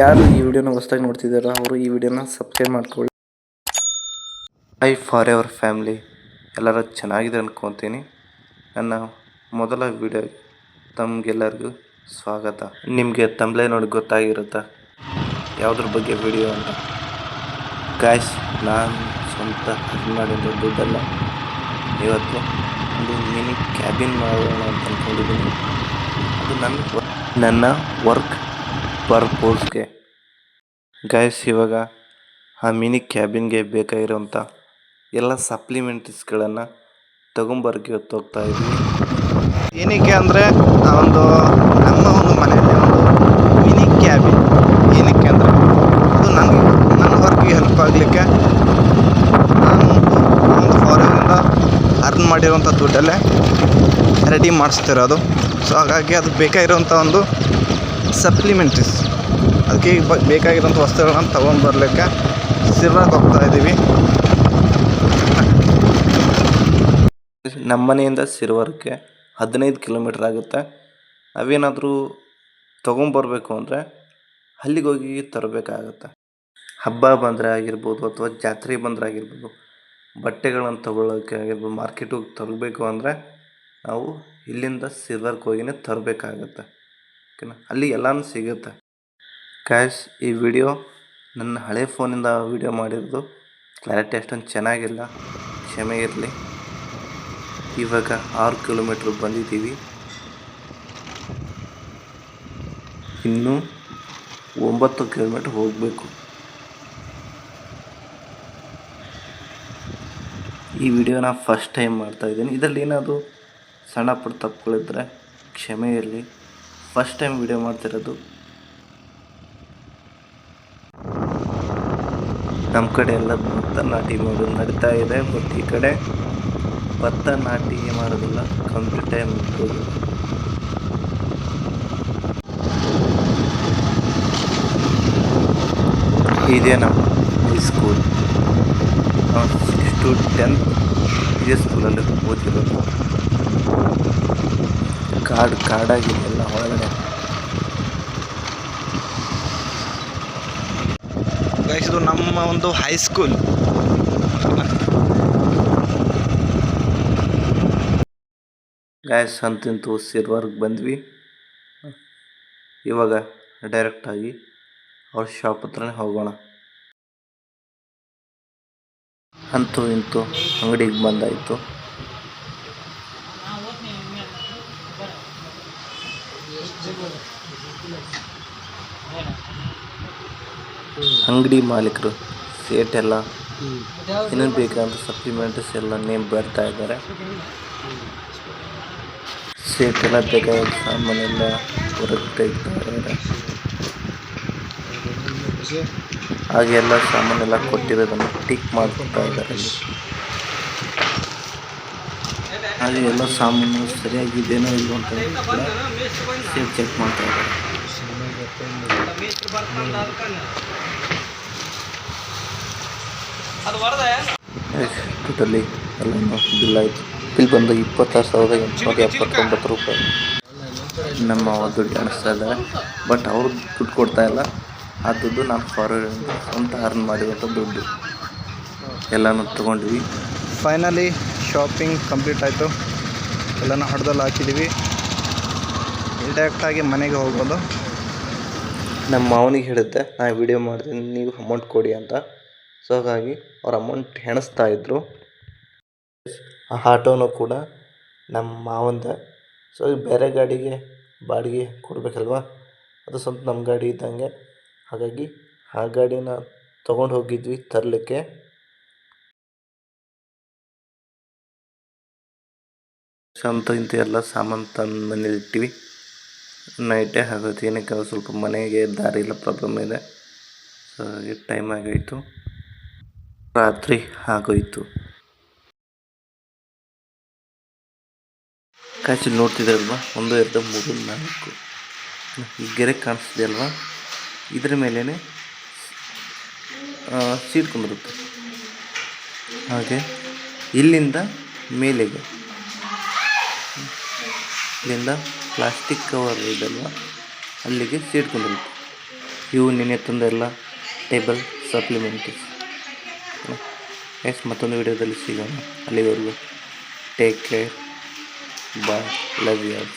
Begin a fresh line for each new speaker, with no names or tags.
ಯಾರು ಈ ವಿಡಿಯೋನ ಹೊಸದಾಗಿ ನೋಡ್ತಿದ್ದಾರೋ ಅವರು ಈ ವಿಡಿಯೋನ ಸಬ್ಸ್ಕ್ರೈಬ್ ಮಾಡ್ಕೊಳ್ಳಿ. ಹೈ ಫಾರ್ ಎವರ್ ಫ್ಯಾಮಿಲಿ, ಎಲ್ಲರೂ ಚೆನ್ನಾಗಿದೆ ಅನ್ಕೊತೀನಿ. ನನ್ನ ಮೊದಲ ವಿಡಿಯೋ ತಮಗೆಲ್ಲರಿಗೂ ಸ್ವಾಗತ. ನಿಮಗೆ ತಮ್ಮಲೇ ನೋಡಿ ಗೊತ್ತಾಗಿರುತ್ತಾ ಯಾವುದ್ರ ಬಗ್ಗೆ ವಿಡಿಯೋ ಅಂತ. ಗಾಯ್ಸ್, ನಾನು ಸ್ವಂತ ಮಾಡಿದ ದುಡ್ಡಲ್ಲ, ಇವತ್ತು ಒಂದು ಮಿನಿ ಕ್ಯಾಬಿನ್ ಮಾಡೋಣ ಅಂತ ಅಂದ್ಕೊಂಡಿದ್ದೀನಿ. ಅದು ನನ್ನ ವರ್ಕ್ ಪರ್ಪೋಸ್ಗೆ. ಗಾಯ್ಸ್, ಇವಾಗ ಆ ಮಿನಿ ಕ್ಯಾಬಿನ್ಗೆ ಬೇಕಾಗಿರೋಂಥ ಎಲ್ಲ ಸಪ್ಲಿಮೆಂಟ್ರೀಸ್ಗಳನ್ನು ತೊಗೊಂಬರ್ಗೆ ಹೋಗ್ತಾ ಇದ್ದೀವಿ.
ಏನಕ್ಕೆ ಅಂದರೆ ನಮ್ಮ ಒಂದು ಮನೆಯಲ್ಲಿ ಒಂದು ಮಿನಿ ಕ್ಯಾಬಿನ್ ಏನಕ್ಕೆ ಅಂದರೆ ಅದು ನನ್ನ ವರ್ಕ್ಗೆ ಹೆಲ್ಪ್ ಆಗಲಿಕ್ಕೆ ನಾನು ಒಂದು ಫಾರಿನಿಂದ ಅರ್ನ್ ಮಾಡಿರೋಂಥ ದುಡ್ಡಲ್ಲೇ ರೆಡಿ ಮಾಡಿಸ್ತಿರೋದು. ಸೊ ಹಾಗಾಗಿ ಅದು ಬೇಕಾಗಿರೋಂಥ ಒಂದು ಸಪ್ಲಿಮೆಂಟ್ರೀಸ್, ಅದಕ್ಕೆ ಬೇಕಾಗಿರೋಂಥ ವಸ್ತುಗಳನ್ನ ತೊಗೊಂಡ್ಬರ್ಲಿಕ್ಕೆ ಸಿರ್ರಾಗಿ ಹೋಗ್ತಾ ಇದ್ದೀವಿ.
ನಮ್ಮ ಮನೆಯಿಂದ ಸಿರ್ವರ್ಗೆ 15 ಕಿಲೋಮೀಟ್ರ್ ಆಗುತ್ತೆ. ನಾವೇನಾದರೂ ತೊಗೊಂಬರ್ಬೇಕು ಅಂದರೆ ಅಲ್ಲಿಗೆ ಹೋಗಿ ತರಬೇಕಾಗತ್ತೆ. ಹಬ್ಬ ಬಂದರೆ ಆಗಿರ್ಬೋದು ಅಥವಾ ಜಾತ್ರೆ ಬಂದರೆ ಆಗಿರ್ಬೋದು, ಬಟ್ಟೆಗಳನ್ನು ತೊಗೊಳ್ಳೋಕ್ಕೆ ಆಗಿರ್ಬೋದು, ಮಾರ್ಕೆಟಿಗೆ ಹೋಗಿ ತರಬೇಕು ಅಂದರೆ ನಾವು ಇಲ್ಲಿಂದ ಸಿರ್ವರ್ಗೆ ಹೋಗಿನೇ ತರಬೇಕಾಗತ್ತೆ. ಓಕೆನಾ, ಅಲ್ಲಿ ಎಲ್ಲನೂ ಸಿಗುತ್ತೆ. ಗಾಯ್ಸ್, ಈ ವಿಡಿಯೋ ನನ್ನ ಹಳೆ ಫೋನಿಂದ ವಿಡಿಯೋ ಮಾಡಿರೋದು, ಕ್ಲಾರಿಟಿ ಅಷ್ಟೊಂದು ಚೆನ್ನಾಗಿಲ್ಲ, ಕ್ಷಮೆ ಇರಲಿ. ಇವಾಗ 6 ಕಿಲೋಮೀಟ್ರ್ ಬಂದಿದ್ದೀವಿ, ಇನ್ನೂ 9 ಕಿಲೋಮೀಟ್ರ್ ಹೋಗಬೇಕು. ಈ ವಿಡಿಯೋನ ಫಸ್ಟ್ ಟೈಮ್ ಮಾಡ್ತಾಯಿದ್ದೀನಿ. ಇದರಲ್ಲಿ ಏನಾದರೂ ಸಣ್ಣ ಪುಟ್ಟ ತಪ್ಪುಗಳಿದ್ದರೆ ಕ್ಷಮೆ ಇರಲಿ. ಫಸ್ಟ್ ಟೈಮ್ ವಿಡಿಯೋ ಮಾಡ್ತಿರೋದು. ನಮ್ಮ ಕಡೆ ಎಲ್ಲ ಭತ್ತ ನಾಟಿ ಮಾಡೋದು ನಡೀತಾ ಇದೆ, ಬಟ್ ಈ ಕಡೆ ಭತ್ತ ನಾಟಿ ಮಾಡೋದಿಲ್ಲ, ಕಂಪ್ಲೀಟ್ ಟೈಮ್ ಮುಗ್ಬೋದು. ಇದೇ ನಮ್ಮ ಹೈಸ್ಕೂಲ್. 6 to 10 ಇದೇ ಸ್ಕೂಲಲ್ಲಿ ಓದಿರೋದು. ಕಾಡಾಗಿದೆಲ್ಲ ಹೊರಗಡೆ.
ಗೈಸ್, ಇದು ನಮ್ಮ ಒಂದು ಹೈಸ್ಕೂಲ್.
ಗಾಯ್ಸ್, ಅಂತೂ ಸಿರ್ವರ್ಗೆ ಬಂದ್ವಿ. ಇವಾಗ ಡೈರೆಕ್ಟಾಗಿ ಅವ್ರ ಶಾಪ್ ಹತ್ರನೇ ಹೋಗೋಣ. ಅಂತೂ ಇಂತೂ ಅಂಗಡಿಗೆ ಬಂದಾಯಿತು. ಅಂಗಡಿ ಮಾಲೀಕರು ಸೇಟ್ ಎಲ್ಲ ಏನೇನು ಬೇಕಂತ ಸಪ್ಲಿಮೆಂಟ್ಸ್ ಎಲ್ಲ ನೇಮ್ ಬರ್ತಾ ಇದ್ದಾರೆ. ಸೇಟ್ ಎಲ್ಲ ಬೇಕಾದ ಸಾಮಾನೆಲ್ಲ ಹೊರಗೆ ತೆಗಿತಾ ಇದ್ದಾರೆ. ಹಾಗೆ ಎಲ್ಲ ಸಾಮಾನೆಲ್ಲ ಕೊಟ್ಟಿರೋದನ್ನು ಟಿಕ್ ಮಾಡ್ಕೊತಾ ಇದ್ದಾರೆ. ಹಾಗೆ ಎಲ್ಲ ಸಾಮಾನು ಸರಿಯಾಗಿದೆಯೋ ಇಲ್ಲೋ ಅಂತ ಸೇಟ್ ಚೆಕ್ ಮಾಡ್ತಾ ಇದ್ದಾರೆ. ಟೋಟಲಿ ಎಲ್ಲನೂ ಬಿಲ್ ಆಯಿತು. ಬಿಲ್ ಬಂದು 26,879 ರೂಪಾಯಿ. ನಮ್ಮ ದುಡ್ಡು ಕಾಣಿಸ್ತಾ ಇದ್ದಾರೆ, ಬಟ್ ಅವರು ದುಡ್ಡು ಕೊಡ್ತಾ ಇಲ್ಲ. ಆ ದುಡ್ಡು ನಾನು ಫಾರ್ವರ್ಡ್ ಸ್ವಂತ ಅರ್ನ್ ಮಾಡಿದಂಥ ದುಡ್ಡು. ಎಲ್ಲನೂ ತೊಗೊಂಡ್ವಿ.
ಫೈನಲಿ ಶಾಪಿಂಗ್ ಕಂಪ್ಲೀಟ್ ಆಯಿತು. ಎಲ್ಲನೂ ಹಡ್ದಲ್ಲಿ ಹಾಕಿದ್ದೀವಿ. ಡೈರೆಕ್ಟಾಗಿ ಮನೆಗೆ ಹೋಗೋದು.
ನಮ್ಮ ಮಾವನಿಗೆ ಹೇಳಿದ್ದೆ, ನಾನು ವಿಡಿಯೋ ಮಾಡ್ತೀನಿ, ನೀವು ಅಮೌಂಟ್ ಕೊಡಿ ಅಂತ. ಸೊ ಹಾಗಾಗಿ ಅವ್ರು ಅಮೌಂಟ್ ಎಣಿಸ್ತಾ ಇದ್ದರು. ಆ ಆಟೋನು ಕೂಡ ನಮ್ಮ ಮಾವಂದ. ಸೊ ಬೇರೆ ಗಾಡಿಗೆ ಬಾಡಿಗೆ ಕೊಡಬೇಕಲ್ವ, ಅದು ಸ್ವಂತ ನಮ್ಮ ಗಾಡಿ ಇದ್ದಂಗೆ. ಹಾಗಾಗಿ ಆ ಗಾಡಿನ ತೊಗೊಂಡು ಹೋಗಿದ್ವಿ ತರಲಿಕ್ಕೆ. ಅಂತ ಇಂಥ ಎಲ್ಲ ಸಾಮಾನು ತಂದು ಮನೇಲಿ ಇಟ್ಟಿವಿ. ನೈಟೇ ಆಗೋಯ್ತು. ಏನಕ್ಕೆ ಸ್ವಲ್ಪ ಮನೆಗೆ ದಾರಿ ಇಲ್ಲ, ಪ್ರಾಬ್ಲಮ್ ಇದೆ. ಸೊ ಹಾಗೆ ಟೈಮ್ ಆಗೋಯಿತು, ರಾತ್ರಿ ಆಗೋಯಿತು. ಕಾಯ್ಸಿ ನೋಡ್ತಿದ್ದಲ್ವ, 1 2 3 4 ಈ ಗೆರೆ ಕಾಣಿಸ್ತಿದೆ ಅಲ್ವಾ, ಇದ್ರ ಮೇಲೇ ಸೀಟ್ ಕುಂದಿರುತ್ತೆ. ಹಾಗೆ ಇಲ್ಲಿಂದ ಮೇಲೆಗೆ, ಇಲ್ಲಿಂದ ಪ್ಲಾಸ್ಟಿಕ್ ಕವರ್ ಇದಲ್ವ, ಅಲ್ಲಿಗೆ ಸೀಟ್ ಕುಂದಿರುತ್ತೆ. ಇವು ನಿನ್ನೆ ತಂದೆಲ್ಲ ಟೇಬಲ್ ಸಪ್ಲಿಮೆಂಟರೀಸ್. ಮತ್ತೊಂದು ವಿಡಿಯೋದಲ್ಲಿ ಸಿಗೋಣ. ಅಲ್ಲಿವರೆಗೂ take care, bye, love you all.